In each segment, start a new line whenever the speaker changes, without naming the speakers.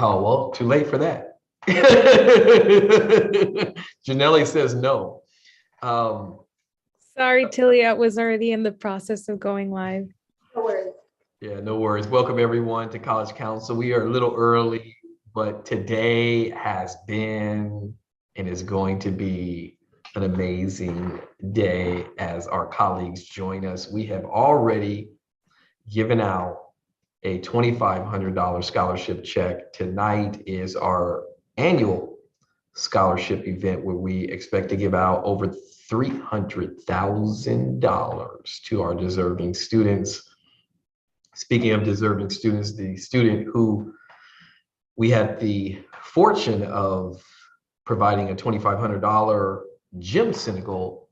Oh, well, too late for that. Janelle says no.
Sorry, Tilly, I was already in the process of going live.
No worries.
Yeah, no worries. Welcome everyone to College Council. We are a little early, but today has been and is going to be an amazing day as our colleagues join us. We have already given out a $2,500 scholarship check. Tonight is our annual scholarship event where we expect to give out over $300,000 to our deserving students. Speaking of deserving students, the student who we had the fortune of providing a $2,500 Jim Senegal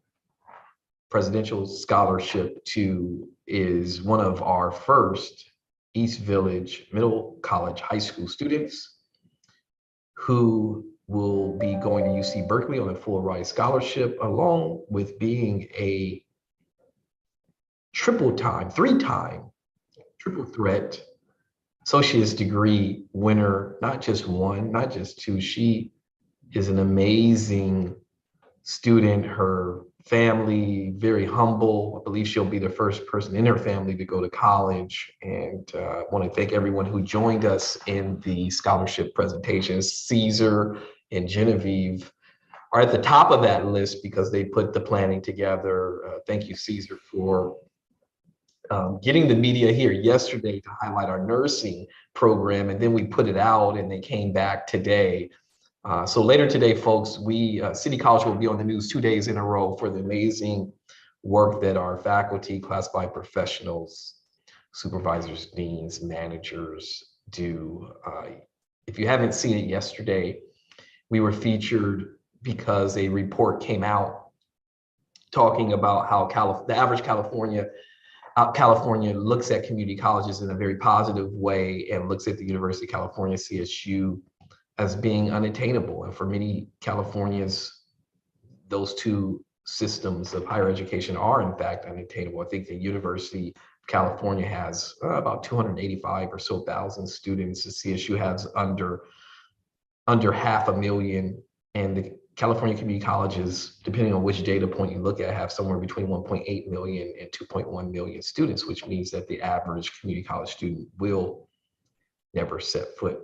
presidential scholarship to is one of our first East Village Middle College High School students who will be going to UC Berkeley on a full ride scholarship, along with being a three-time triple threat associate's degree winner, not just one, not just two. She is an amazing student. Her family, very humble. I believe she'll be the first person in her family to go to college. And I want to thank everyone who joined us in the scholarship presentations. Caesar and Genevieve are at the top of that list because they put the planning together. Thank you, Caesar, for getting the media here yesterday to highlight our nursing program, and then we put it out and they came back today. So later today, folks, City College will be on the news 2 days in a row for the amazing work that our faculty, classified professionals, supervisors, deans, managers do. If you haven't seen it yesterday, we were featured because a report came out talking about how the average California looks at community colleges in a very positive way and looks at the University of California, CSU, as being unattainable. And for many Californians, those two systems of higher education are in fact unattainable. I think the University of California has about 285 or so thousand students. The CSU has under 500,000, and the California community colleges, depending on which data point you look at, have somewhere between 1.8 million and 2.1 million students, which means that the average community college student will never set foot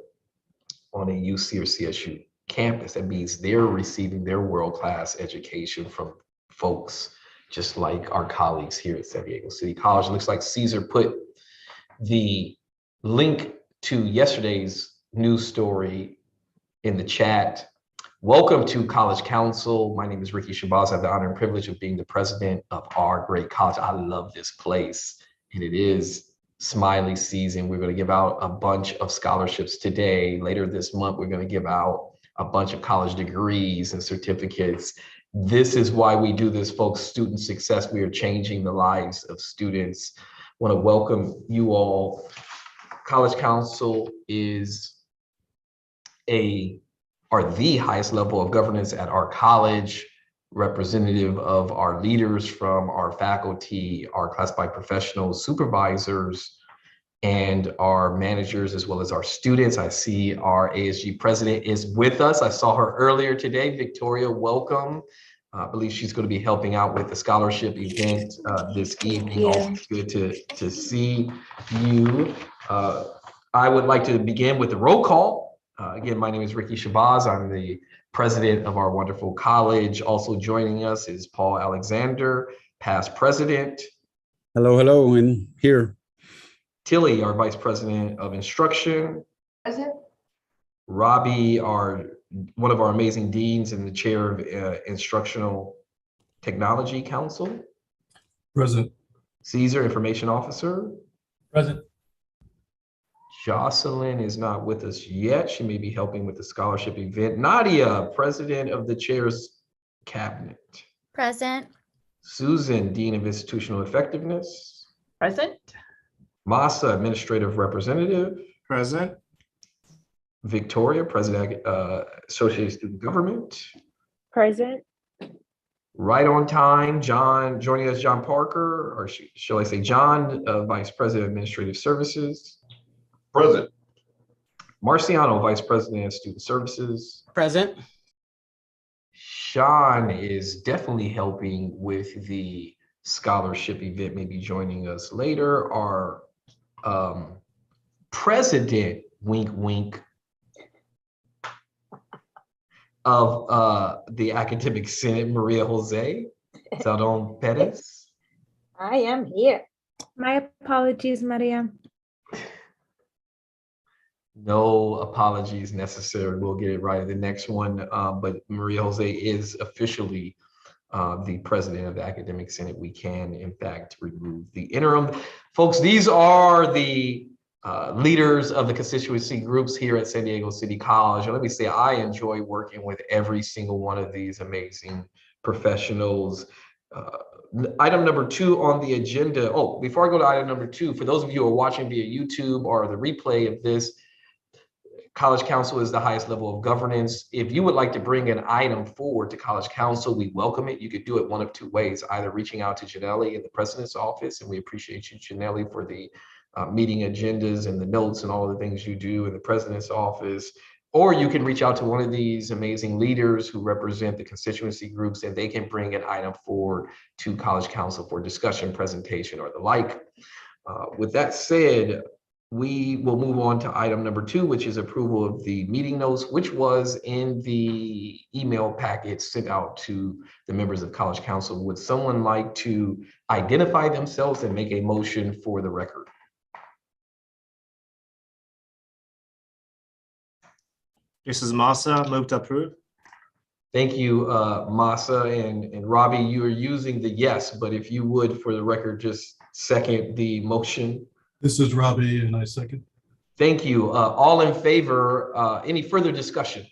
on a UC or CSU campus. That means they're receiving their world-class education from folks just like our colleagues here at San Diego City College. It looks like Caesar put the link to yesterday's news story in the chat. Welcome to College Council. My name is Ricky Shabazz. I have the honor and privilege of being the president of our great college. I love this place, and it is Smiley season. We're going to give out a bunch of scholarships today. Later this month, we're going to give out a bunch of college degrees and certificates. This is why we do this, folks. Student success. We are changing the lives of students. I want to welcome you all. College Council is the highest level of governance at our college, representative of our leaders from our faculty, our classified professionals, supervisors, and our managers, as well as our students. I see our ASG president is with us. I saw her earlier today. Victoria, welcome. I believe she's going to be helping out with the scholarship event this evening. Always good to see you. I would like to begin with the roll call. Again, my name is Ricky Shabazz. I'm the president of our wonderful college. Also joining us is Paul Alexander, past president.
Hello, and here.
Tilly, our vice president of instruction.
Present.
Robbie, one of our amazing deans and the chair of Instructional Technology Council.
Present.
Caesar, information officer.
Present.
Jocelyn is not with us yet. She may be helping with the scholarship event. Nadia, president of the chair's cabinet.
Present.
Susan, dean of institutional effectiveness.
Present.
Masa, administrative representative.
Present.
Victoria, president, associated student government.
Present.
Right on time, John, joining us, John Parker, or shall I say John, vice president of administrative services.
Present.
Marciano, Vice President of Student Services.
Present.
Sean is definitely helping with the scholarship event, maybe joining us later. Our president, wink, wink, of the Academic Senate, Maria Jose Saldon Perez.
I am here.
My apologies, Maria.
No apologies necessary. We'll get it right in the next one. But Maria Jose is officially the president of the Academic Senate. We can, in fact, remove the interim. Folks, these are the leaders of the constituency groups here at San Diego City College. And let me say, I enjoy working with every single one of these amazing professionals. Item number 2 on the agenda. Oh, before I go to item number 2, for those of you who are watching via YouTube or the replay of this, College Council is the highest level of governance. If you would like to bring an item forward to College Council, we welcome it. You could do it one of 2 ways, either reaching out to Janelle in the president's office, and we appreciate you, Janelle, for the meeting agendas and the notes and all the things you do in the president's office, or you can reach out to one of these amazing leaders who represent the constituency groups, and they can bring an item forward to College Council for discussion, presentation, or the like. With that said, we will move on to item number 2, which is approval of the meeting notes, which was in the email packet sent out to the members of College Council. Would someone like to identify themselves and make a motion for the record?
This is Masa, move to approve.
Thank you, Masa, and Robbie, you are using the yes, but if you would, for the record, just second the motion.
This is Robbie, and I second.
Thank you. All in favor? Any further discussion?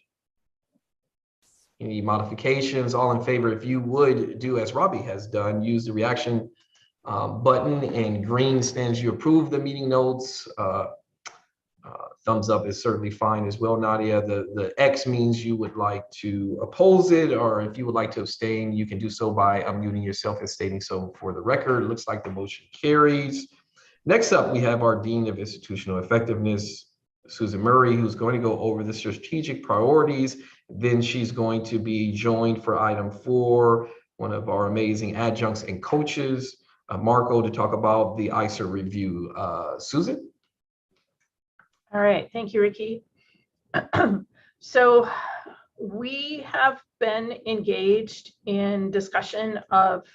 Any modifications? All in favor, if you would do as Robbie has done, use the reaction button, and green stands you approve the meeting notes. Thumbs up is certainly fine as well, Nadia. The X means you would like to oppose it, or if you would like to abstain, you can do so by unmuting yourself and stating so for the record. It looks like the motion carries. Next up, we have our Dean of Institutional Effectiveness, Susan Murray, who's going to go over the strategic priorities. Then she's going to be joined for item 4, one of our amazing adjuncts and coaches, Marco, to talk about the ISER review. Susan?
All right, thank you, Ricky. So we have been engaged in discussion of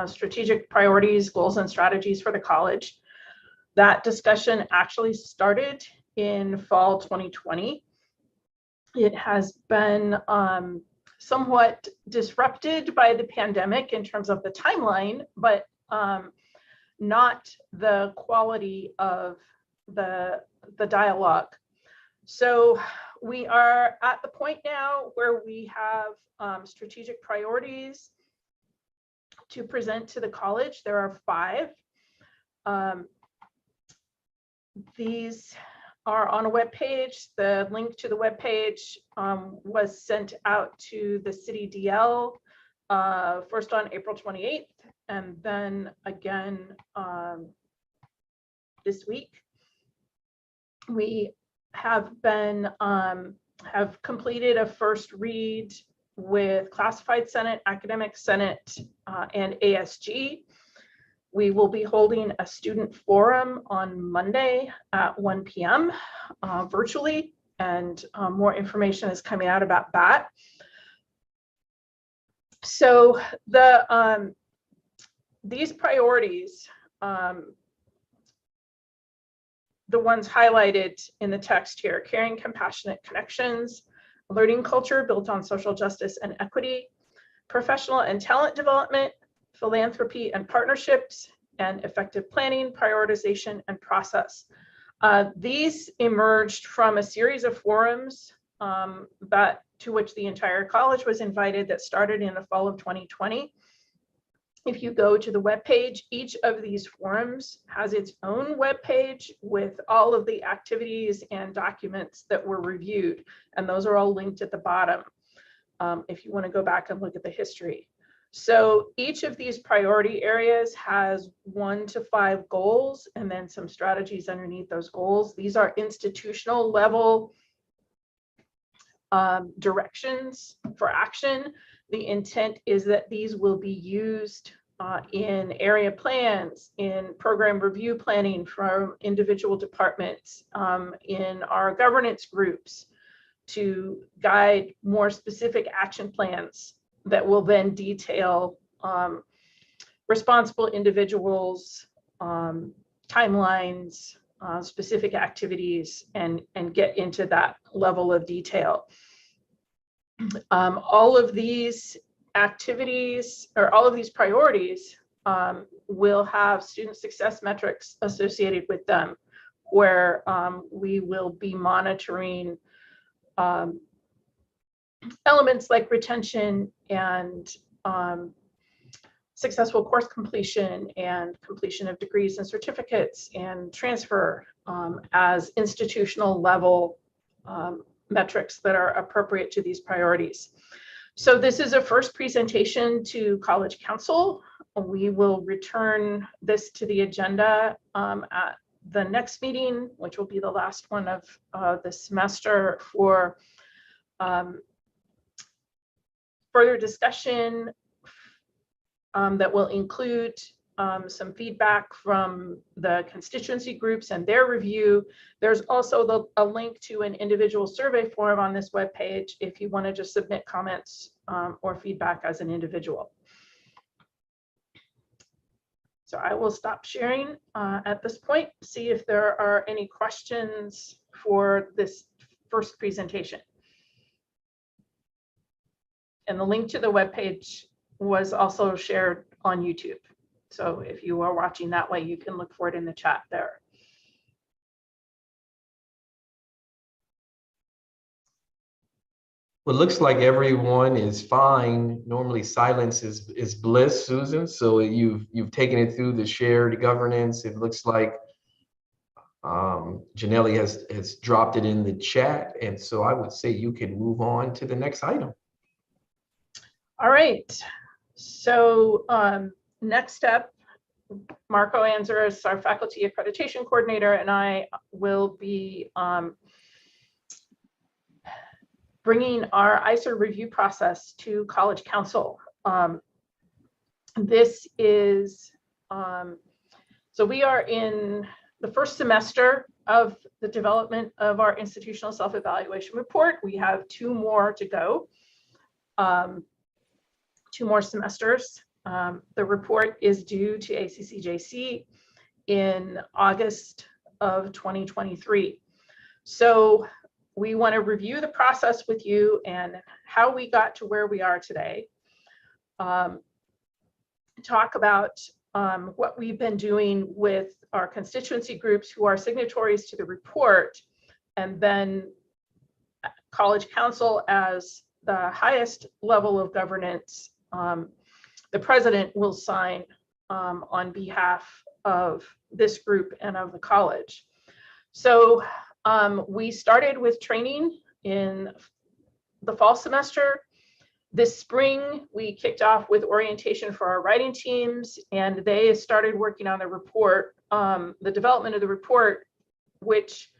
strategic priorities, goals, and strategies for the college. That discussion actually started in fall 2020. It has been somewhat disrupted by the pandemic in terms of the timeline, but not the quality of the dialogue. So we are at the point now where we have strategic priorities to present to the college. There are 5. These are on a web page. The link to the web page was sent out to the city DL first on April 28th, and then again this week. We have been have completed a first read with Classified Senate, Academic Senate, and ASG. We will be holding a student forum on Monday at 1 p.m. Virtually, and more information is coming out about that. So these priorities, the ones highlighted in the text here: caring, compassionate connections, a learning culture built on social justice and equity, professional and talent development, philanthropy and partnerships, and effective planning, prioritization, and process. These emerged from a series of forums to which the entire college was invited, that started in the fall of 2020. If you go to the webpage, each of these forums has its own webpage with all of the activities and documents that were reviewed, and those are all linked at the bottom if you want to go back and look at the history. So each of these priority areas has 1 to 5 goals, and then some strategies underneath those goals. These are institutional level directions for action. The intent is that these will be used in area plans, in program review planning from individual departments, in our governance groups, to guide more specific action plans that will then detail responsible individuals, timelines, specific activities, and get into that level of detail. All of these activities, or all of these priorities, will have student success metrics associated with them, where we will be monitoring elements like retention and successful course completion and completion of degrees and certificates and transfer as institutional level metrics that are appropriate to these priorities. So this is a first presentation to College Council. We will return this to the agenda at the next meeting, which will be the last one of the semester, for further discussion that will include some feedback from the constituency groups and their review. There's also a link to an individual survey form on this webpage if you want to just submit comments or feedback as an individual. So I will stop sharing at this point, see if there are any questions for this first presentation. And the link to the webpage was also shared on YouTube. So if you are watching that way, you can look for it in the chat there.
Well, it looks like everyone is fine. Normally silence is bliss, Susan. So you've taken it through the shared governance. It looks like Janelli has dropped it in the chat. And so I would say you can move on to the next item.
All right. So next up, Marco Anzaris, our faculty accreditation coordinator, and I will be bringing our ISER review process to College Council. This is, so we are in the first semester of the development of our institutional self-evaluation report. We have 2 more to go, 2 more semesters. The report is due to ACCJC in August of 2023. So we want to review the process with you and how we got to where we are today. Talk about what we've been doing with our constituency groups who are signatories to the report, and then College Council as the highest level of governance. The president will sign on behalf of this group and of the college. So we started with training in the fall semester. This spring, we kicked off with orientation for our writing teams, and they started working on the report, the development of the report, which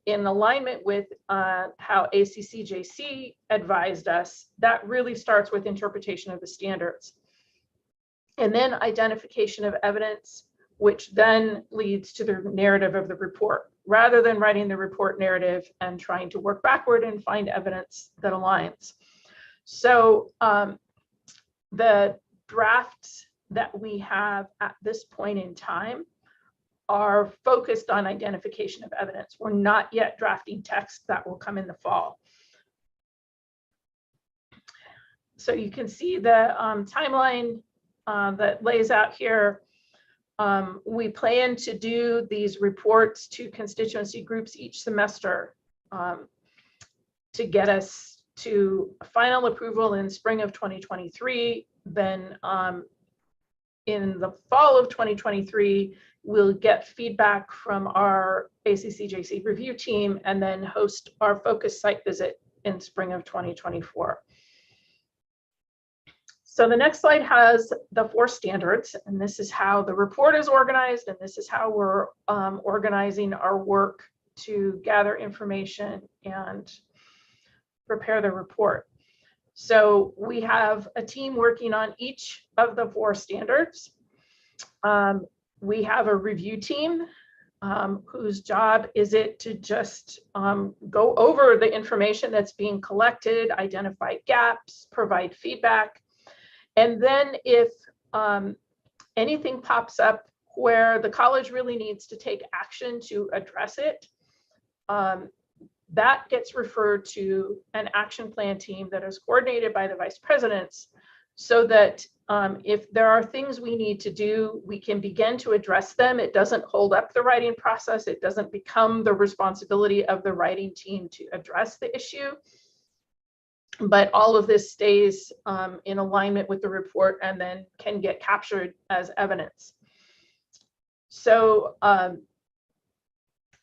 in alignment with how ACCJC advised us, that really starts with interpretation of the standards. And then identification of evidence, which then leads to the narrative of the report, rather than writing the report narrative and trying to work backward and find evidence that aligns. So the drafts that we have at this point in time are focused on identification of evidence. We're not yet drafting text. That will come in the fall. So you can see the timeline that lays out here. We plan to do these reports to constituency groups each semester to get us to final approval in spring of 2023. Then in the fall of 2023, we'll get feedback from our ACCJC review team and then host our focus site visit in spring of 2024. So the next slide has the 4 standards, and this is how the report is organized, and this is how we're organizing our work to gather information and prepare the report. So we have a team working on each of the 4 standards. We have a review team whose job is it to just go over the information that's being collected, identify gaps, provide feedback. And then if anything pops up where the college really needs to take action to address it, that gets referred to an action plan team that is coordinated by the vice presidents, so that if there are things we need to do, we can begin to address them. It doesn't hold up the writing process. It doesn't become the responsibility of the writing team to address the issue. But all of this stays in alignment with the report and then can get captured as evidence. So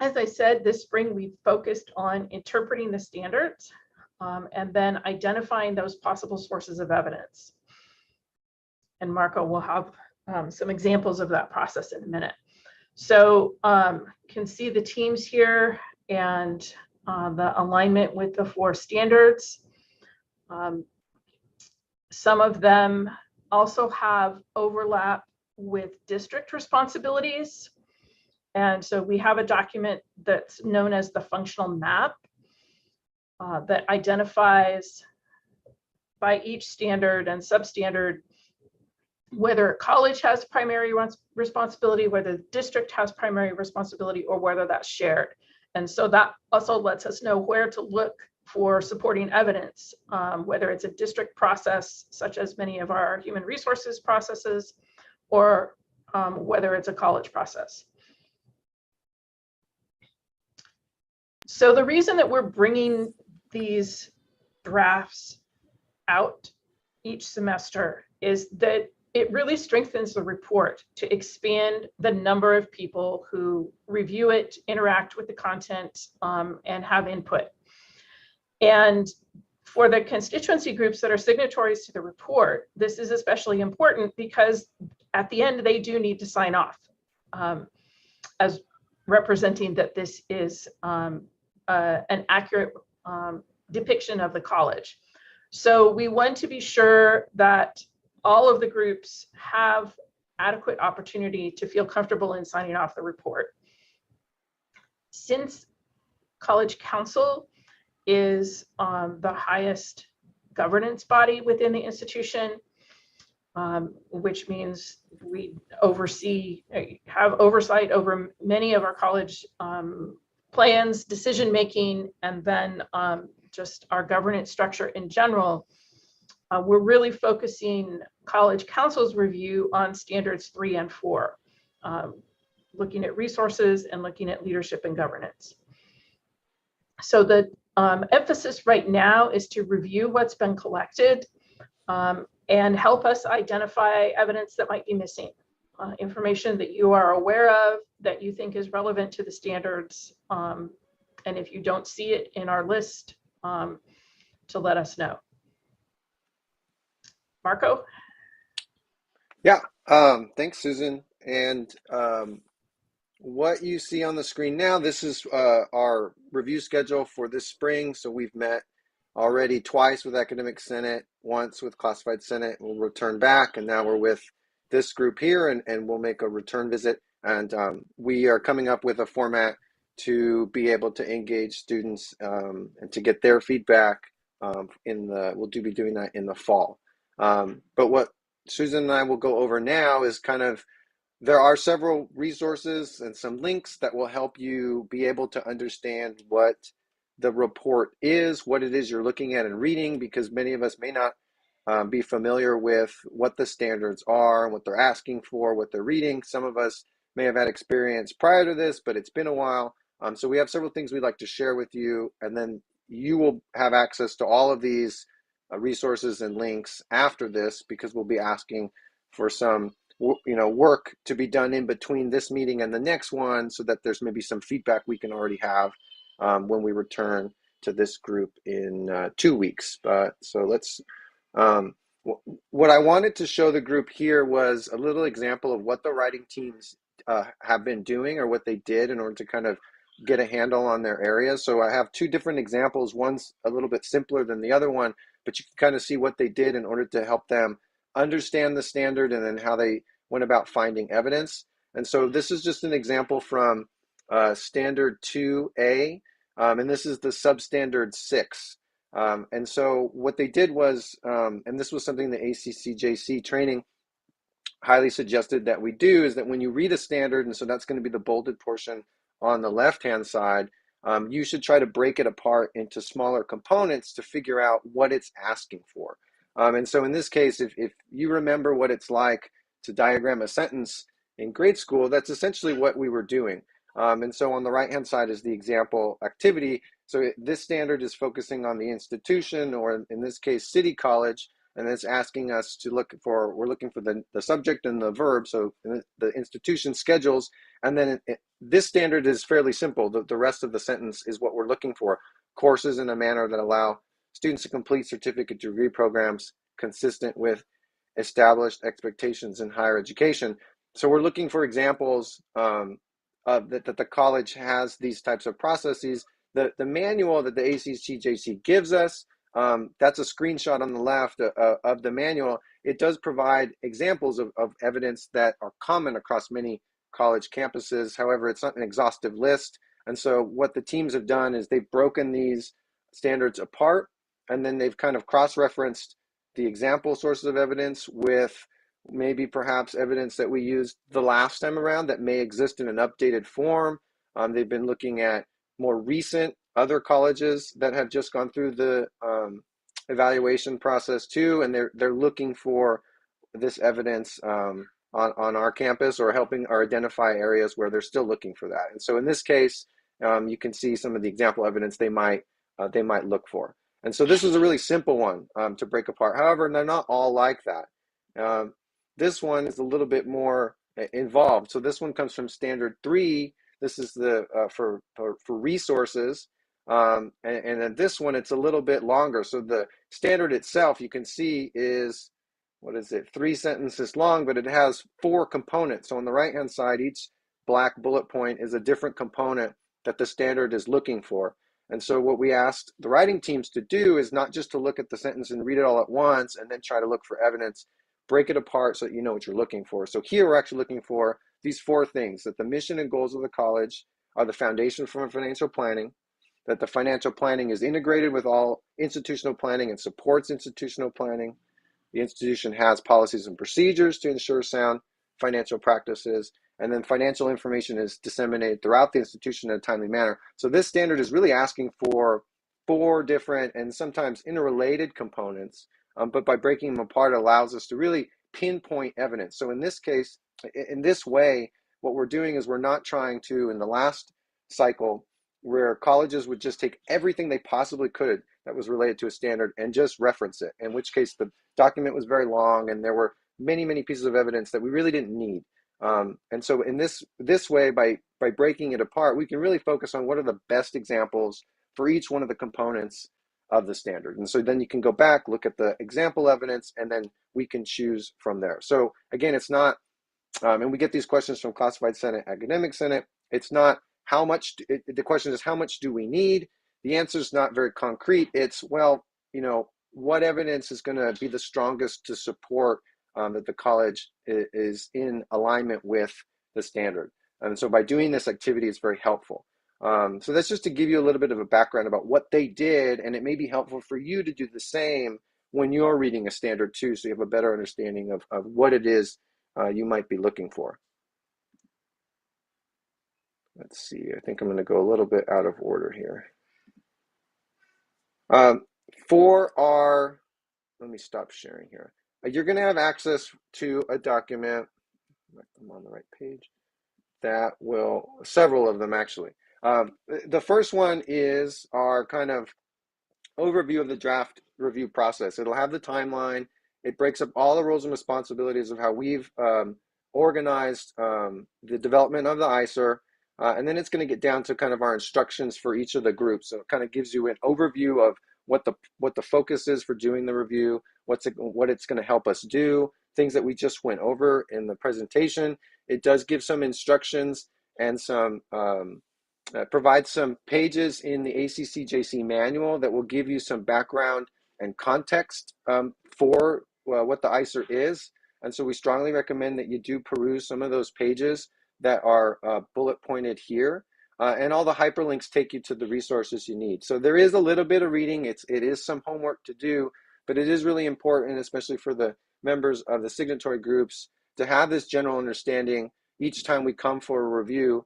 as I said, this spring we focused on interpreting the standards and then identifying those possible sources of evidence. And Marco will have some examples of that process in a minute. So you can see the teams here and the alignment with the 4 standards. Some of them also have overlap with district responsibilities. And so we have a document that's known as the functional map that identifies by each standard and substandard whether a college has primary responsibility, whether the district has primary responsibility, or whether that's shared. And so that also lets us know where to look for supporting evidence, whether it's a district process, such as many of our human resources processes, or whether it's a college process. So the reason that we're bringing these drafts out each semester is that it really strengthens the report to expand the number of people who review it, interact with the content, and have input. And for the constituency groups that are signatories to the report, this is especially important because at the end, they do need to sign off as representing that this is an accurate depiction of the college. So we want to be sure that all of the groups have adequate opportunity to feel comfortable in signing off the report. Since College Council is the highest governance body within the institution, which means we have oversight over many of our college plans, decision-making, and then just our governance structure in general. We're really focusing College Council's review on standards 3 and 4, looking at resources and looking at leadership and governance. So the emphasis right now is to review what's been collected and help us identify evidence that might be missing, information that you are aware of that you think is relevant to the standards. And if you don't see it in our list, to let us know. Marco?
Yeah, thanks, Susan. And what you see on the screen now, this is our review schedule for this spring. So we've met already twice with Academic Senate, once with Classified Senate. We'll return back, and now we're with this group here, and we'll make a return visit. And we are coming up with a format to be able to engage students and to get their feedback we'll be doing that in the fall. But what Susan and I will go over now is there are several resources and some links that will help you be able to understand what the report is, what it is you're looking at and reading, because many of us may not be familiar with what the standards are, what they're asking for, what they're reading. Some of us may have had experience prior to this, but it's been a while. So we have several things we'd like to share with you, and then you will have access to all of these resources and links after this, because we'll be asking for some work to be done in between this meeting and the next one, so that there's maybe some feedback we can already have when we return to this group in 2 weeks. So let's, what I wanted to show the group here was a little example of what the writing teams have been doing, or what they did in order to kind of get a handle on their areas. So I have two different examples. One's a little bit simpler than the other one, but you can kind of see what they did in order to help them understand the standard and then how they went about finding evidence. And so this is just an example from standard 2A, and this is the substandard 6. And so what they did was, and this was something the ACCJC training highly suggested that we do, is that when you read a standard, and so that's going to be the bolded portion on the left-hand side, you should try to break it apart into smaller components to figure out what it's asking for. And so in this case, if you remember what it's like to diagram a sentence in grade school, that's essentially what we were doing. And so on the right-hand side is the example activity. So this standard is focusing on the institution, or in this case, City College, and it's asking us to we're looking for the subject and the verb, so the institution schedules, and then this standard is fairly simple. The rest of the sentence is what we're looking for: courses in a manner that allow students to complete certificate degree programs consistent with established expectations in higher education. So we're looking for examples that the college has these types of processes. The manual that the ACCJC gives us, that's a screenshot on the left of the manual. It does provide examples of evidence that are common across many college campuses. However, it's not an exhaustive list. And so what the teams have done is they've broken these standards apart, and then they've kind of cross-referenced the example sources of evidence with maybe perhaps evidence that we used the last time around that may exist in an updated form. They've been looking at more recent other colleges that have just gone through the evaluation process too, and they're looking for this evidence on our campus, or helping or identify areas where they're still looking for that. And so in this case, you can see some of the example evidence they might look for. And so this is a really simple one to break apart. However, they're not all like that. This one is a little bit more involved. So this one comes from standard 3. This is the for resources. And then this one, it's a little bit longer. So the standard itself, you can see, is, 3 sentences long, but it has 4 components. So on the right-hand side, each black bullet point is a different component that the standard is looking for. And so what we asked the writing teams to do is not just to look at the sentence and read it all at once and then try to look for evidence. Break it apart so that you know what you're looking for. So here we're actually looking for these 4 things: that the mission and goals of the college are the foundation for financial planning, that the financial planning is integrated with all institutional planning and supports institutional planning, the institution has policies and procedures to ensure sound financial practices, and then financial information is disseminated throughout the institution in a timely manner. So this standard is really asking for 4 different and sometimes interrelated components, but by breaking them apart, it allows us to really pinpoint evidence. So in this case, in this way, what we're doing is we're not trying to, in the last cycle, where colleges would just take everything they possibly could that was related to a standard and just reference it, in which case the document was very long and there were many, many pieces of evidence that we really didn't need. And so in this way, by breaking it apart, we can really focus on what are the best examples for each one of the components of the standard. And so then you can go back, look at the example evidence, and then we can choose from there. So again, it's not, and we get these questions from Classified Senate, Academic Senate. It's not how much, the question is how much do we need? The answer is not very concrete. It's, well, what evidence is going to be the strongest to support that the college is in alignment with the standard. And so by doing this activity, it's very helpful. So that's just to give you a little bit of a background about what they did, and it may be helpful for you to do the same when you're reading a standard too, so you have a better understanding of what it is you might be looking for. Let's see, I think I'm going to go a little bit out of order here. Let me stop sharing here. You're going to have access to a document, I'm on the right page, that will, several of them actually. The first one is our kind of overview of the draft review process. It'll have the timeline. It breaks up all the roles and responsibilities of how we've organized the development of the ISER. And then it's going to get down to kind of our instructions for each of the groups. So it kind of gives you an overview of what the focus is for doing the review, what it's going to help us do, things that we just went over in the presentation. It does give some instructions and some provides some pages in the ACCJC manual that will give you some background and context for what the ISER is. And so we strongly recommend that you do peruse some of those pages that are bullet pointed here. And all the hyperlinks take you to the resources you need. So there is a little bit of reading. It is some homework to do, but it is really important, especially for the members of the signatory groups, to have this general understanding each time we come for a review,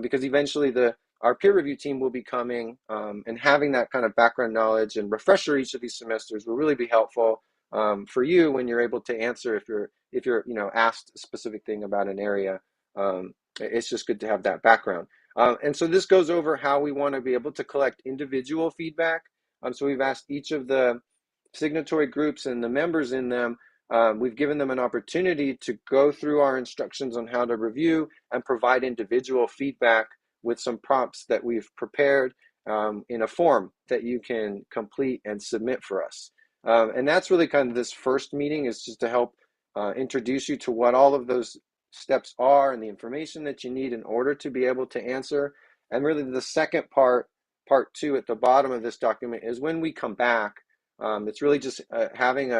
because eventually our peer review team will be coming, and having that kind of background knowledge and refresher each of these semesters will really be helpful for you when you're able to answer if you're asked a specific thing about an area. It's just good to have that background. And so this goes over how we want to be able to collect individual feedback. So we've asked each of the signatory groups and the members in them, we've given them an opportunity to go through our instructions on how to review and provide individual feedback with some prompts that we've prepared in a form that you can complete and submit for us. And that's really kind of this first meeting, is just to help introduce you to what all of those steps are and the information that you need in order to be able to answer. And really the second part 2 at the bottom of this document, is when we come back. It's really just having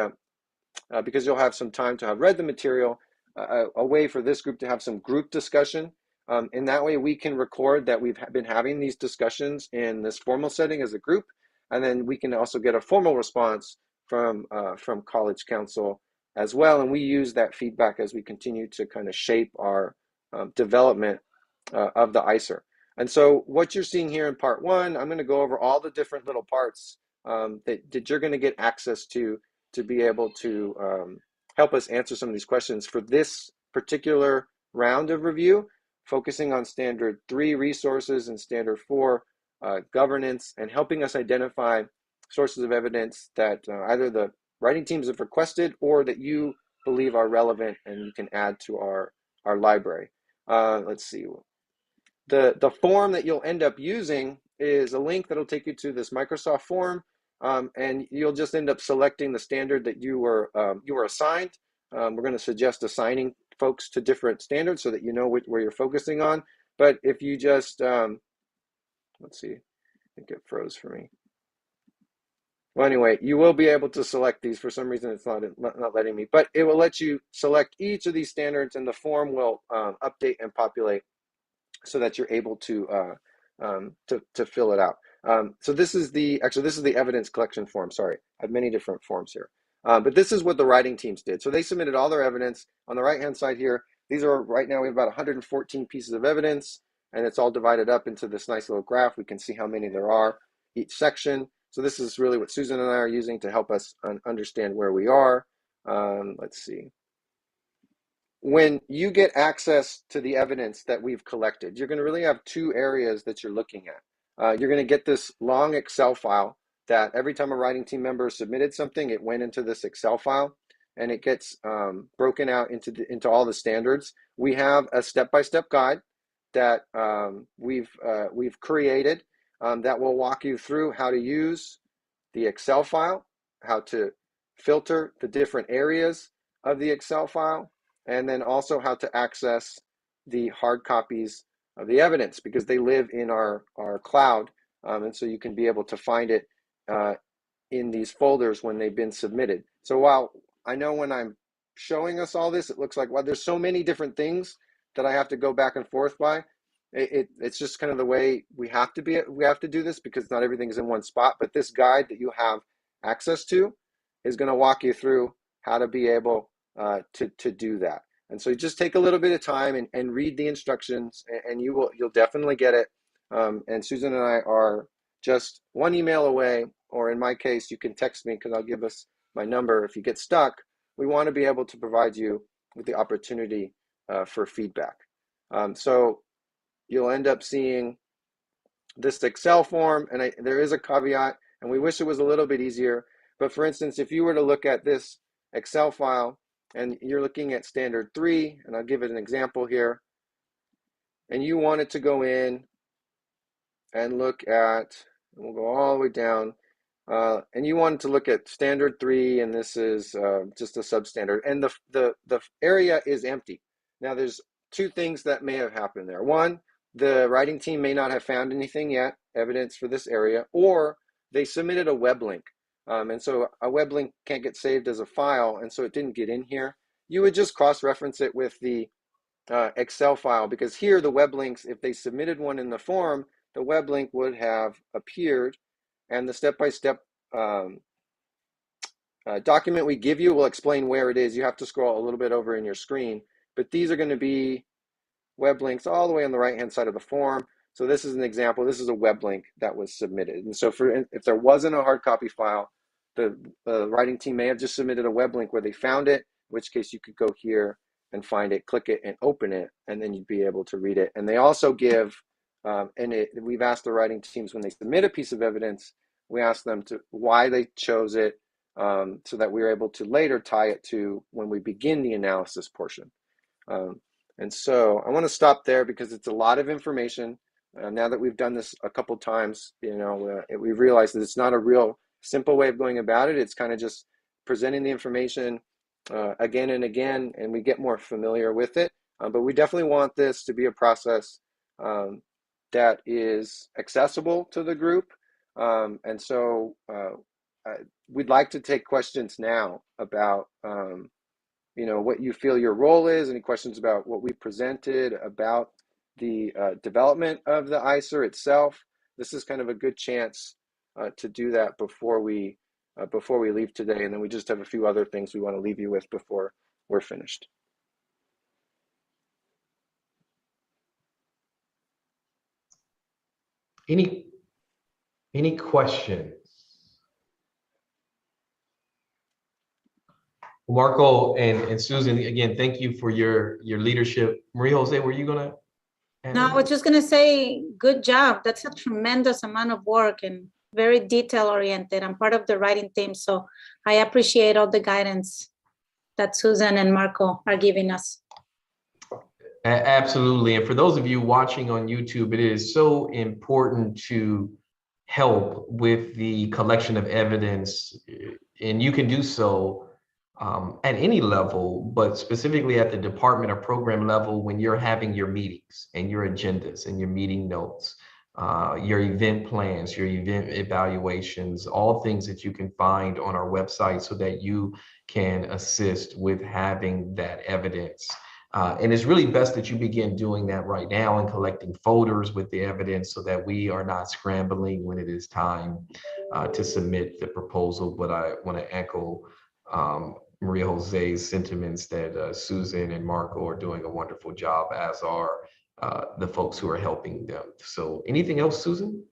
because you'll have some time to have read the material, a way for this group to have some group discussion. And that way we can record that we've been having these discussions in this formal setting as a group. And then we can also get a formal response from College Council as well. And we use that feedback as we continue to kind of shape our development of the ISER. And so what you're seeing here in part 1, I'm going to go over all the different little parts that you're going to get access to be able to help us answer some of these questions for this particular round of review, focusing on Standard 3 resources and Standard 4 governance, and helping us identify sources of evidence that either the writing teams have requested or that you believe are relevant and you can add to our library. Let's see. The form that you'll end up using is a link that'll take you to this Microsoft form, and you'll just end up selecting the standard that you were assigned. We're going to suggest assigning folks to different standards so that you know where you're focusing on. But if you just, let's see, I think it froze for me. Well, anyway, you will be able to select these. For some reason, it's not letting me, but it will let you select each of these standards, and the form will update and populate so that you're able to fill it out. So this is the evidence collection form. Sorry, I have many different forms here. But this is what the writing teams did. So they submitted all their evidence. On the right-hand side here, these are, right now we have about 114 pieces of evidence, and it's all divided up into this nice little graph. We can see how many there are each section. So this is really what Susan and I are using to help us understand where we are. Let's see. When you get access to the evidence that we've collected, you're going to really have 2 areas that you're looking at. You're going to get this long Excel file that every time a writing team member submitted something, it went into this Excel file, and it gets broken out into all the standards. We have a step-by-step guide that we've created that will walk you through how to use the Excel file, how to filter the different areas of the Excel file, and then also how to access the hard copies of the evidence, because they live in our cloud, and so you can be able to find it in these folders when they've been submitted. So while I know when I'm showing us all this, it looks like, well, there's so many different things that I have to go back and forth by. It's just kind of the way we have to do this, because not everything is in one spot. But this guide that you have access to is going to walk you through how to be able to do that. And so you just take a little bit of time and read the instructions, and you'll definitely get it. And Susan and I are just one email away, or in my case, you can text me, because I'll give us my number if you get stuck. We want to be able to provide you with the opportunity for feedback. So you'll end up seeing this Excel form, and there is a caveat, and we wish it was a little bit easier. But for instance, if you were to look at this Excel file, and you're looking at Standard 3, and I'll give it an example here, and you wanted to go in and look at, we'll go all the way down, and you wanted to look at Standard 3, and this is just a substandard, and the area is empty. Now there's 2 things that may have happened there. One, the writing team may not have found anything yet, evidence for this area, or they submitted a web link. And so a web link can't get saved as a file, and so it didn't get in here. You would just cross-reference it with the Excel file, because here the web links, if they submitted one in the form, the web link would have appeared, and the step-by-step document we give you will explain where it is. You have to scroll a little bit over in your screen, but these are going to be web links all the way on the right-hand side of the form. So this is an example. This is a web link that was submitted. And so if there wasn't a hard copy file, the writing team may have just submitted a web link where they found it, in which case you could go here and find it, click it, and open it, and then you'd be able to read it. And they also give, we've asked the writing teams when they submit a piece of evidence, we ask them to why they chose it, so that we're able to later tie it to when we begin the analysis portion. And so I want to stop there because it's a lot of information. Now that we've done this a couple times, we realize that it's not a real simple way of going about it. It's kind of just presenting the information again and again, and we get more familiar with it. But we definitely want this to be a process that is accessible to the group. And so we'd like to take questions now about what you feel your role is, any questions about what we presented, about the development of the ISER itself. This is kind of a good chance to do that before we leave today, and then we just have a few other things we want to leave you with before we're finished.
Any questions? Marco and Susan, again, thank you for your leadership. Maria Jose, were you gonna?
No, I was just gonna say, good job. That's a tremendous amount of work and very detail oriented. I'm part of the writing team, so I appreciate all the guidance that Susan and Marco are giving us.
Absolutely. And for those of you watching on YouTube, it is so important to help with the collection of evidence, and you can do so at any level, but specifically at the department or program level when you're having your meetings and your agendas and your meeting notes, your event plans, your event evaluations, all things that you can find on our website so that you can assist with having that evidence. And it's really best that you begin doing that right now and collecting folders with the evidence so that we are not scrambling when it is time to submit the proposal. But I want to echo Maria Jose's sentiments that Susan and Marco are doing a wonderful job, as are the folks who are helping them. So anything else, Susan?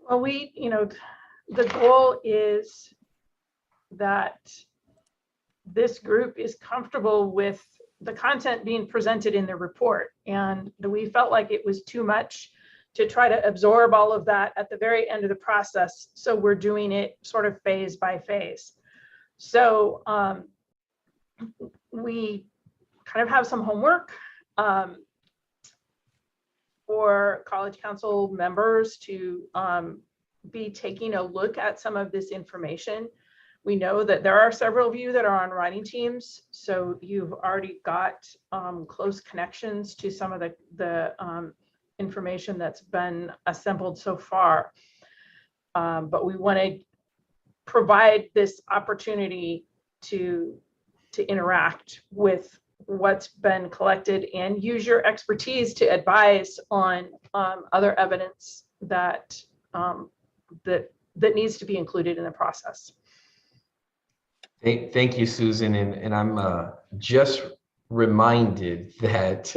Well, the goal is that this group is comfortable with the content being presented in the report, and we felt like it was too much to try to absorb all of that at the very end of the process. So we're doing it sort of phase by phase. So we kind of have some homework for College Council members to be taking a look at some of this information. We know that there are several of you that are on writing teams, so you've already got close connections to some of the information that's been assembled so far. But we want to provide this opportunity to interact with what's been collected and use your expertise to advise on other evidence that needs to be included in the process.
Thank you, Susan. And I'm just reminded that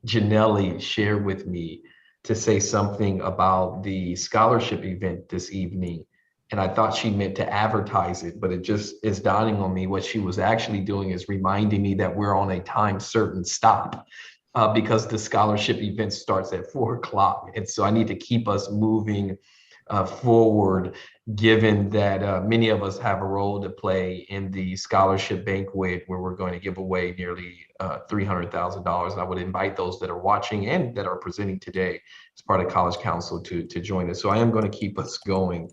Janelli shared with me to say something about the scholarship event this evening. And I thought she meant to advertise it, but it just is dawning on me what she was actually doing is reminding me that we're on a time certain stop because the scholarship event starts at 4 o'clock. And so I need to keep us moving forward, given that many of us have a role to play in the scholarship banquet where we're going to give away nearly $300,000. And I would invite those that are watching and that are presenting today as part of College Council to join us. So I am going to keep us going.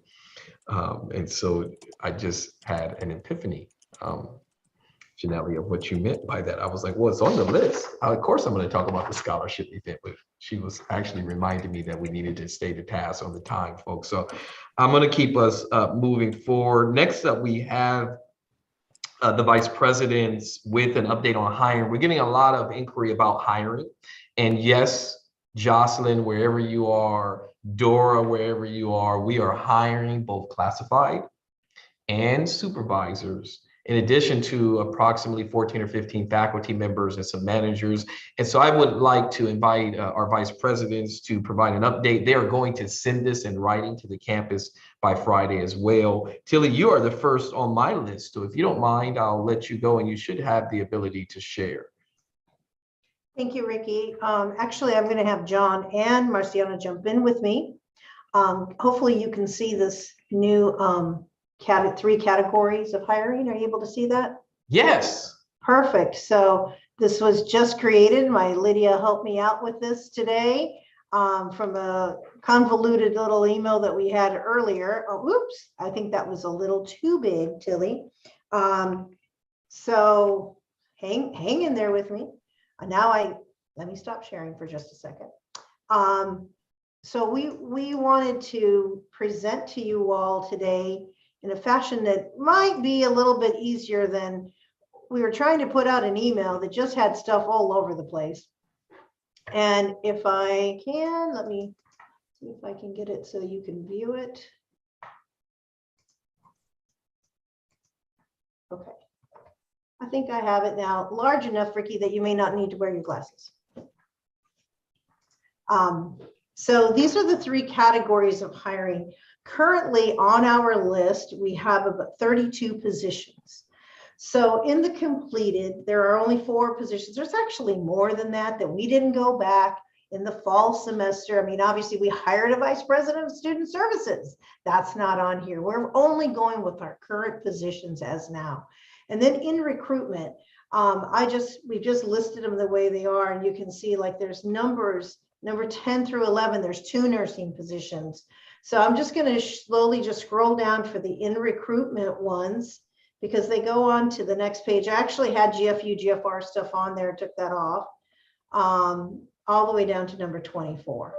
And so I just had an epiphany Janelle, of what you meant by that. I was like, well, it's on the list. Of course, I'm going to talk about the scholarship event, but she was actually reminding me that we needed to stay to task on the time, folks. So I'm going to keep us moving forward. Next up, we have the vice presidents with an update on hiring. We're getting a lot of inquiry about hiring. And yes, Jocelyn, wherever you are, Dora, wherever you are, we are hiring both classified and supervisors, in addition to approximately 14 or 15 faculty members and some managers. And so I would like to invite our vice presidents to provide an update. They are going to send this in writing to the campus by Friday as well. Tilly, you are the first on my list. So if you don't mind, I'll let you go, and you should have the ability to share.
Thank you, Ricky. Actually, I'm going to have John and Marciana jump in with me. Hopefully you can see this new 3 categories of hiring. Are you able to see that?
Yes.
Perfect. So this was just created. My Lydia helped me out with this today from a convoluted little email that we had earlier. Oh, oops, I think that was a little too big, Tilly. So hang in there with me. Now let me stop sharing for just a second. So we wanted to present to you all today in a fashion that might be a little bit easier than we were trying to put out an email that just had stuff all over the place. And if I can, let me see if I can get it so you can view it. Okay. I think I have it now large enough, Ricky, that you may not need to wear your glasses. So these are the 3 categories of hiring. Currently on our list, we have about 32 positions. So in the completed, there are only 4 positions. There's actually more than that we didn't go back in the fall semester. I mean, obviously we hired a vice president of student services. That's not on here. We're only going with our current positions as now. And then in recruitment, we just listed them the way they are. And you can see like there's numbers, number 10 through 11, there's 2 nursing positions. So I'm just going to slowly just scroll down for the in recruitment ones because they go on to the next page. I actually had GFU, GFR stuff on there, took that off, all the way down to number 24.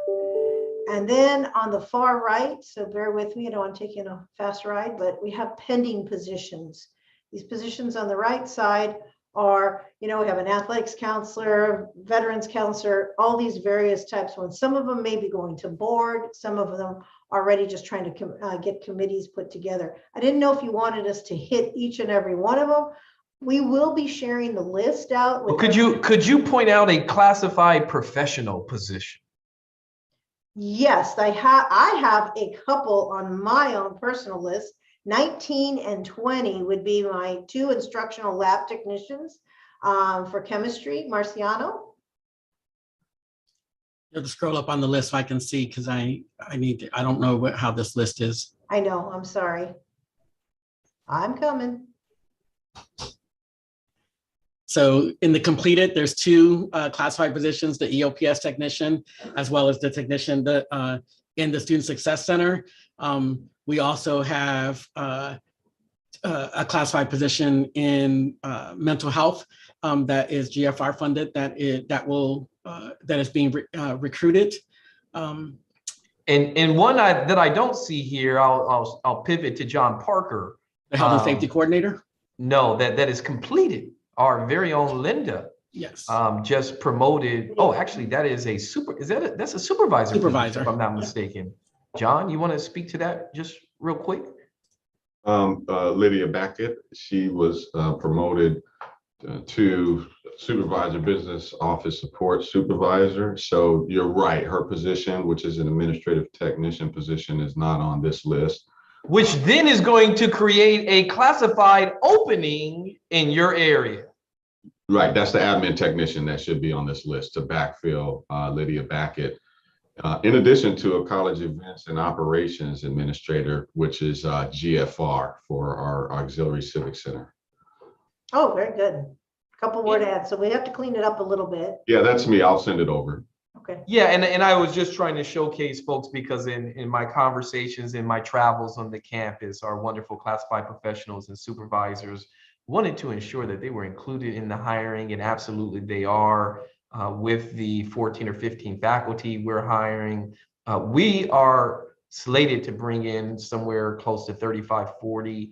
And then on the far right, so bear with me, I don't want to take you on a fast ride, but we have pending positions. These positions on the right side are, we have an athletics counselor, veterans counselor, all these various types of ones. Some of them may be going to board, some of them already just trying to get committees put together. I didn't know if you wanted us to hit each and every one of them. We will be sharing the list out.
Well, could you point out a classified professional position?
Yes, I have a couple on my own personal list. 19 and 20 would be my 2 instructional lab technicians for chemistry. Marciano?
You have to scroll up on the list so I can see because I don't know how this list is.
I know, I'm sorry. I'm coming.
So in the completed, there's 2 classified positions, the EOPS technician, as well as the technician in the Student Success Center. We also have a classified position in mental health that is GFR funded, that is being recruited.
And one that I don't see here, I'll pivot to John Parker.
The health and safety coordinator?
No, that is completed. Our very own Linda.
Yes.
Just promoted. Oh, actually, that is a that's a supervisor.
Supervisor,
if I'm not mistaken. John, you want to speak to that just real quick?
Lydia Backett, she was promoted to supervisor, business office support supervisor. So you're right, her position, which is an administrative technician position, is not on this list.
Which then is going to create a classified opening in your area.
Right, that's the admin technician that should be on this list to backfill Lydia Backett. In addition to a college events and operations administrator, which is GFR for our auxiliary civic center.
Oh, very good. A couple more to add. So we have to clean it up a little bit.
Yeah, that's me. I'll send it over.
Okay.
Yeah, and I was just trying to showcase folks because in my conversations, in my travels on the campus, our wonderful classified professionals and supervisors wanted to ensure that they were included in the hiring, and absolutely they are. With the 14 or 15 faculty we're hiring, we are slated to bring in somewhere close to 35, 40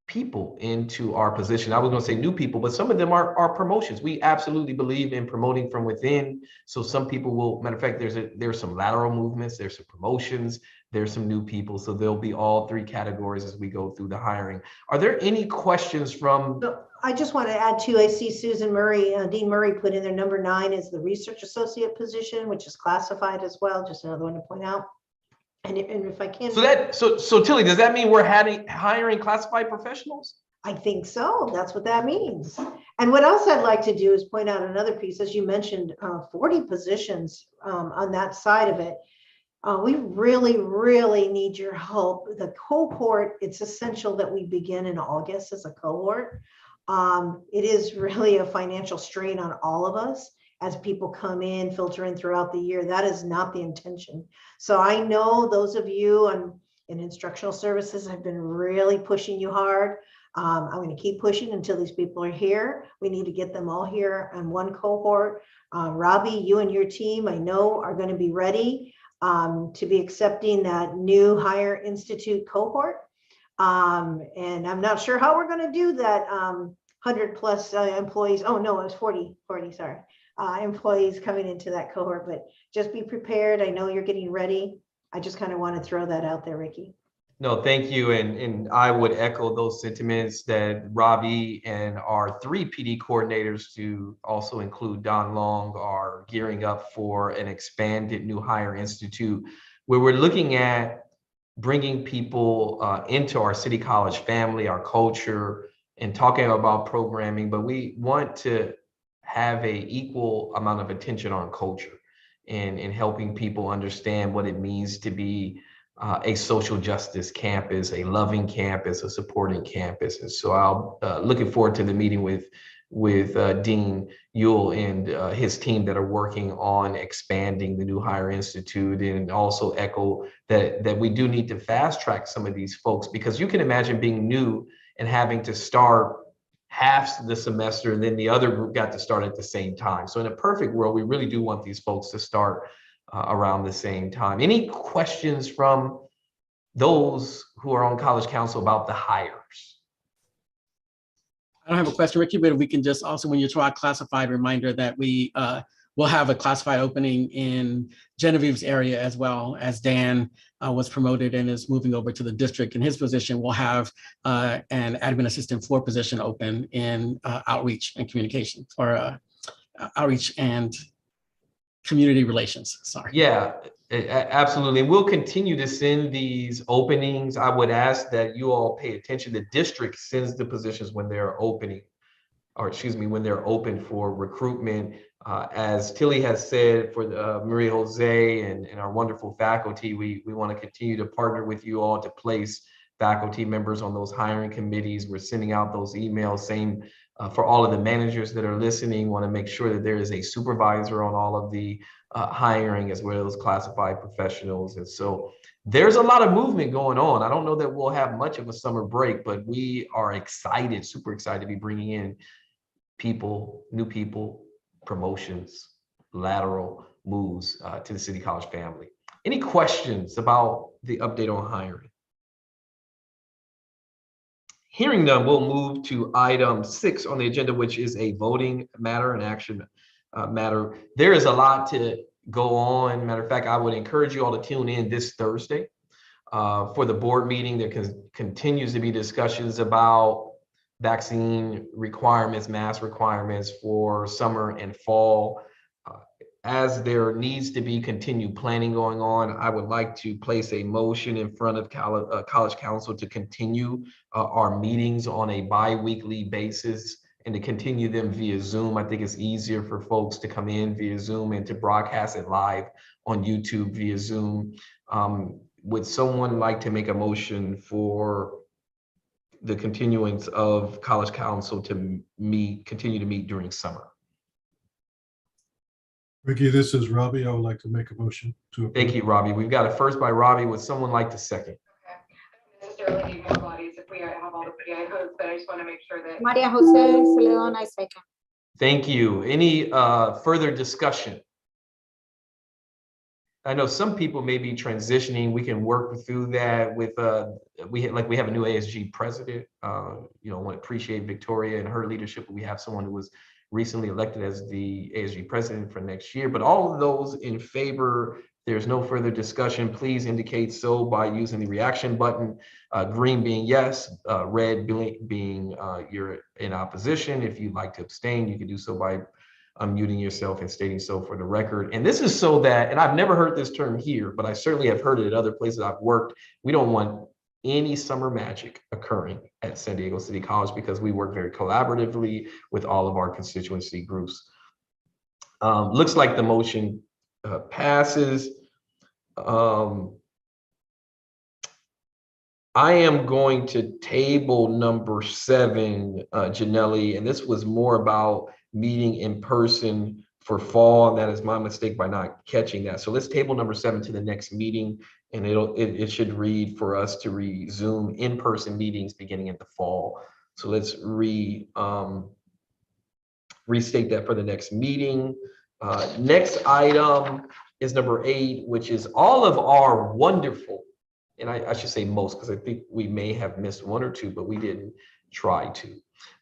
people into our position. I was going to say new people, but some of them are promotions. We absolutely believe in promoting from within. So some people will, matter of fact, there's some lateral movements, there's some promotions, there's some new people. So there'll be all three categories as we go through the hiring. Are there any questions from?
No, I just want to add too, I see Susan Murray, Dean Murray put in there number 9 is the research associate position, which is classified as well. Just another one to point out. And if I can.
So Tilly, does that mean we're hiring classified professionals?
I think so. That's what that means. And what else I'd like to do is point out another piece, as you mentioned, 40 positions on that side of it. We really, really need your help. The cohort, it's essential that we begin in August as a cohort. It is really a financial strain on all of us as people come in, filter in throughout the year. That is not the intention. So I know those of you in instructional services have been really pushing you hard. I'm going to keep pushing until these people are here. We need to get them all here on one cohort. Robbie, you and your team, I know, are going to be ready to be accepting that new Higher Institute cohort. And I'm not sure how we're going to do that 100 plus employees. Oh, no, it was 40, sorry. Employees coming into that cohort, but just be prepared. I know you're getting ready. I just kind of want to throw that out there, Ricky.
No, thank you. And I would echo those sentiments that Robbie and our 3 PD coordinators, to also include Don Long, are gearing up for an expanded new Higher Institute, where we're looking at bringing people into our City College family, our culture, and talking about programming, but we want to have a equal amount of attention on culture and helping people understand what it means to be a social justice campus, a loving campus, a supporting campus. And so I'll looking forward to the meeting with Dean Ewell and his team that are working on expanding the new Higher Institute, and also echo that we do need to fast track some of these folks, because you can imagine being new and having to start half the semester and then the other group got to start at the same time. So in a perfect world, we really do want these folks to start around the same time. Any questions from those who are on College Council about the hires?
I don't have a question, Ricky, but if we can just also, when you throw out classified, reminder that we will have a classified opening in Genevieve's area, as well as Dan was promoted and is moving over to the district. In his position, we'll have an admin assistant 4 position open in outreach and communication, or outreach and community relations, sorry.
Yeah, absolutely. And we'll continue to send these openings. I would ask that you all pay attention. The district sends the positions when they're opening, or excuse me, when they're open for recruitment. As Tilly has said, for Maria Jose and our wonderful faculty, we want to continue to partner with you all to place faculty members on those hiring committees. We're sending out those emails. Same for all of the managers that are listening. Want to make sure that there is a supervisor on all of the hiring, as well as classified professionals. And so there's a lot of movement going on. I don't know that we'll have much of a summer break, but we are excited, super excited to be bringing in people, new people, promotions, lateral moves to the City College family. Any questions about the update on hiring? Hearing none, we'll move to item 6 on the agenda, which is a voting matter, an action matter. There is a lot to go on. Matter of fact, I would encourage you all to tune in this Thursday for the board meeting. There continues to be discussions about vaccine requirements, mask requirements for summer and fall. As there needs to be continued planning going on, I would like to place a motion in front of College Council to continue our meetings on a bi-weekly basis and to continue them via Zoom. I think it's easier for folks to come in via Zoom and to broadcast it live on YouTube via Zoom. Would someone like to make a motion for the continuance of College Council to continue to meet during summer?
Ricky, this is Robbie. I would like to make a motion to approve.
Thank you, Robbie. We've got a first by Robbie. Would someone like to second?
Okay. I don't necessarily need more bodies. If we majority. I have all the PIOs, but I just want to make sure that.
Maria Jose Celedon, I second.
Thank you. Any further discussion? I know some people may be transitioning. We can work through that with we have a new ASG president. You know, I want to appreciate Victoria and her leadership. We have someone who was recently elected as the ASG president for next year. But all of those in favor, there's no further discussion. Please indicate so by using the reaction button. Green being yes, red being you're in opposition. If you'd like to abstain, you can do so by unmuting yourself and stating so for the record. And this is so that, and I've never heard this term here, but I certainly have heard it at other places I've worked. We don't want any summer magic occurring at San Diego City College because we work very collaboratively with all of our constituency groups. Looks like the motion passes. I am going to table number 7, Janelli, and this was more about meeting in person for fall, and that is my mistake by not catching that. So let's table number 7 to the next meeting, and it should read for us to resume in-person meetings beginning in the fall. So let's restate that for the next meeting. Next item is number 8, which is all of our wonderful, and I should say most, because I think we may have missed 1 or 2, but we didn't try to.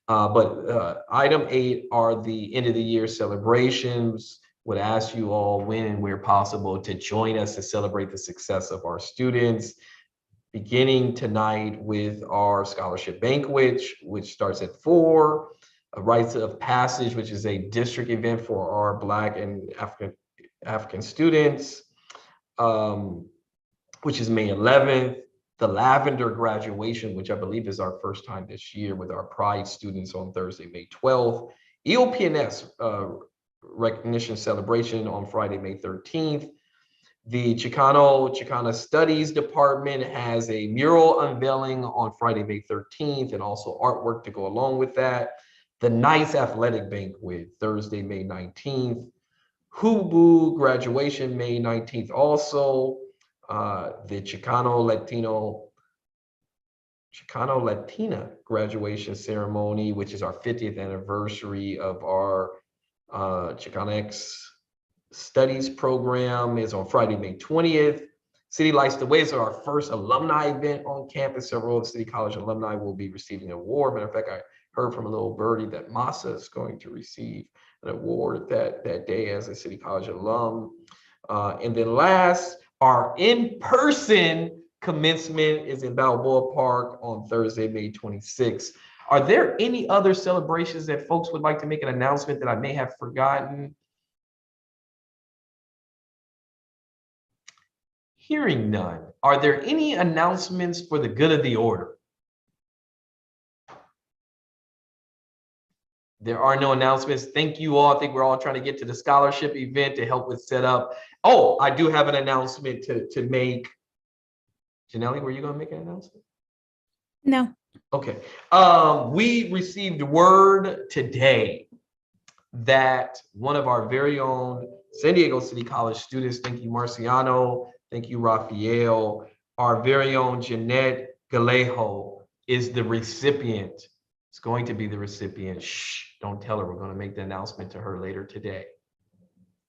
But item 8 are the end of the year celebrations. Would ask you all when and where possible to join us to celebrate the success of our students, beginning tonight with our scholarship banquet, which starts at 4, a rites of passage, which is a district event for our Black and African students, which is May 11th. The Lavender graduation, which I believe is our first time this year with our Pride students on Thursday, May 12th. EOP&S recognition celebration on Friday, May 13th. The Chicana Studies Department has a mural unveiling on Friday, May 13th, and also artwork to go along with that. The Nice Athletic Banquet, Thursday, May 19th. Hubu graduation, May 19th also. The Chicano Latina graduation ceremony, which is our 50th anniversary of our Chicanx Studies program, is on Friday, May 20th. City Lights the Way is our first alumni event on campus. Several of the City College alumni will be receiving an award. Matter of fact, I heard from a little birdie that Masa is going to receive an award that day as a City College alum. And then last, our in-person commencement is in Balboa Park on Thursday, May 26th. Are there any other celebrations that folks would like to make an announcement that I may have forgotten? Hearing none. Are there any announcements for the good of the order? There are no announcements. Thank you all. I think we're all trying to get to the scholarship event to help with setup. Oh, I do have an announcement to make. Janelli, were you going to make an announcement?
No.
Okay. We received word today that one of our very own San Diego City College students, thank you, Marciano, thank you, Rafael, our very own Jeanette Galejo is the recipient. It's going to be the recipient. Shh, don't tell her. We're going to make the announcement to her later today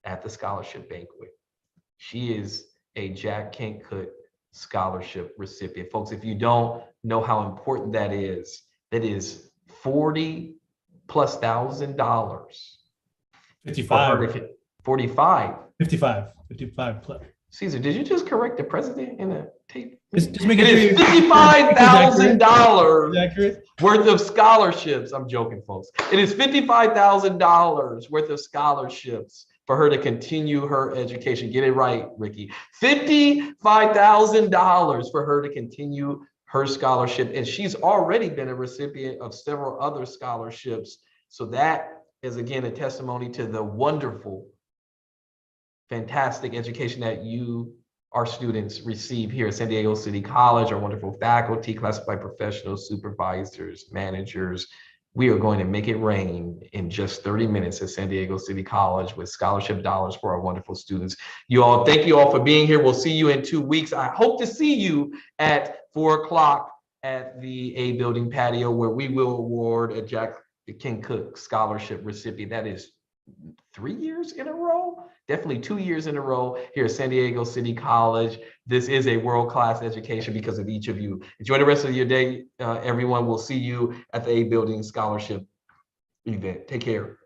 at the scholarship banquet. She is a Jack Kent-Cook scholarship recipient. Folks, if you don't know how important that is $40,000+ $55
55 plus.
Caesar, did you just correct the president in a tape?
Just make it
is $55,000 worth of scholarships. I'm joking, folks. It is $55,000 worth of scholarships for her to continue her education. Get it right, Ricky. $55,000 for her to continue her scholarship. And she's already been a recipient of several other scholarships. So that is, again, a testimony to the wonderful, fantastic education that you, our students, receive here at San Diego City College, our wonderful faculty, classified professionals, supervisors, managers. We are going to make it rain in just 30 minutes at San Diego City College with scholarship dollars for our wonderful students. You all, thank you all for being here. We'll see you in 2 weeks. I hope to see you at 4 o'clock at the A Building patio where we will award a Jack King Cook Scholarship recipient. That is 3 years in a row, definitely 2 years in a row here at San Diego City College. This is a world-class education because of each of you. Enjoy the rest of your day, everyone. We'll see you at the A Building Scholarship event. Take care.